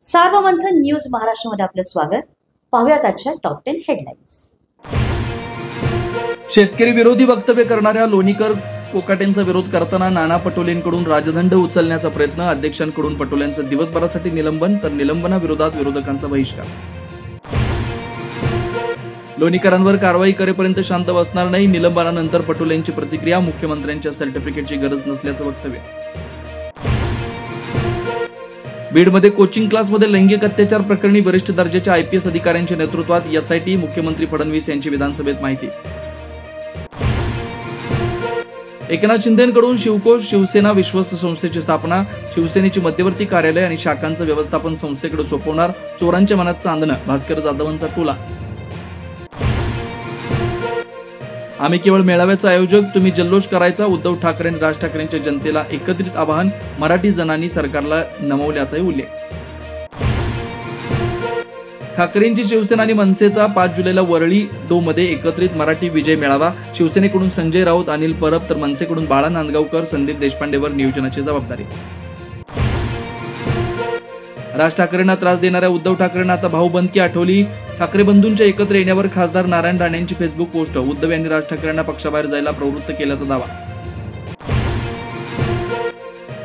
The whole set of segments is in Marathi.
सार्वमंथन न्यूज महाराष्ट्रामध्ये आपलं स्वागत. पाहूयात आजच्या टॉप 10 हेडलाईन्स. शेतकरी विरोधी वक्तव्य करणाऱ्या लोणीकर कोकाटेंचा विरोध करताना नाना पटोलेंकडून राजदंड उचलण्याचा प्रयत्न, अध्यक्षांकडून पटोलेंचं दिवसभरासाठी निलंबन, तर निलंबनाविरोधात विरोधकांचा बहिष्कार. लोणीकरांवर कारवाई करेपर्यंत शांत बसणार नाही, निलंबनानंतर पटोलेंची प्रतिक्रिया, मुख्यमंत्र्यांच्या सर्टिफिकेटची गरज नसल्याचं वक्तव्य. बीडमध्ये कोचिंग क्लासमध्ये लैंगिक अत्याचार प्रकरणी वरिष्ठ दर्जाच्या IPS अधिकाऱ्यांच्या नेतृत्वात SIT, मुख्यमंत्री फडणवीस यांची विधानसभेत माहिती. एकनाथ शिंदेंकडून शिवकोश शिवसेना विश्वस्त संस्थेची स्थापना, शिवसेनेची मध्यवर्ती कार्यालय आणि शाखांचं व्यवस्थापन संस्थेकडे सोपवणार, चोरांच्या मनात चांदणं, भास्कर जाधवांचा टोला. आम्ही केवळ मेळाव्याचा आयोजक, तुम्ही जल्लोष करायचा, उद्धव ठाकरे आणि राज ठाकरेंच्या जनतेला एकत्रित आवाहन, मराठी जणांनी सरकारला नमवल्याचाही उल्लेख. ठाकरेंची शिवसेना आणि मनसेचा 5 जुलैला वरळी 2 मध्ये एकत्रित मराठी विजय मेळावा, शिवसेनेकडून संजय राऊत, अनिल परब, तर मनसेकडून बाळा नांदगावकर, संदीप देशपांडेवर नियोजनाची जबाबदारी. राज ठाकरेंना त्रास देणाऱ्या उद्धव ठाकरेंना आता भाऊबंदकी आठवली, ठाकरे बंधूंच्या एकत्र येण्यावर खासदार नारायण राणेंची फेसबुक पोस्ट, उद्धव यांनी राज ठाकरेंना पक्षाबाहेर जायला प्रवृत्त केल्याचा दावा.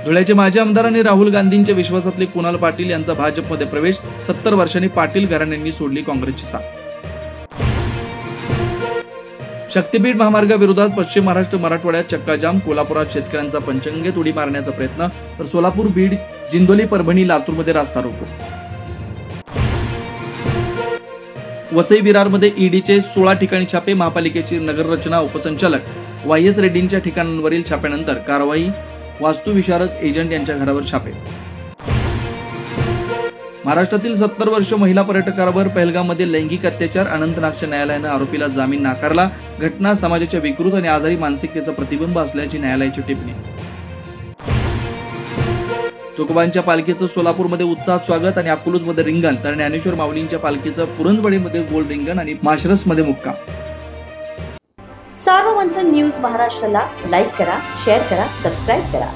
धुळ्याचे माजी आमदार आणि राहुल गांधींच्या विश्वासातले कुणाल पाटील यांचा भाजपमध्ये प्रवेश, 70 वर्षांनी पाटील घराण्यांनी सोडली काँग्रेसची साथ. शक्तीपीठ महामार्गाविरोधात पश्चिम महाराष्ट्र मराठवाड्यात चक्काजाम, कोल्हापुरात शेतकऱ्यांचा पंचगंगेत उडी मारण्याचा प्रयत्न, तर सोलापूर, बीड, जिंदोली, परभणी, लातूरमध्ये रास्ता रोको. वसई विरारमध्ये ईडीचे 16 ठिकाणी छापे, महापालिकेची नगररचना उपसंचालक YS रेड्डींच्या ठिकाणांवरील छाप्यानंतर कारवाई, वास्तुविशारद एजंट यांच्या घरावर छापे. महाराष्ट्रातील 70 वर्ष महिला पर्यटकावर पहलगाममध्ये लैंगिक अत्याचार, अनंतनागच्या न्यायालयानं आरोपीला जामीन नाकारला, घटना समाजाच्या विकृत आणि आजारी मानसिकतेचा प्रतिबिंब असल्याची न्यायालयाची टिप्पणी. तुकोबांच्या पालखीचं सोलापूरमध्ये उत्साहात स्वागत आणि अकलूजमध्ये रिंगण, तर ज्ञानेश्वर माऊलींच्या पालखीचं पुरंदवाडीमध्ये गोल रिंगण आणि माशरसमध्ये मुक्काम. सार्वमंथन न्यूज महाराष्ट्राला लाईक करा, शेअर करा, सबस्क्राईब करा.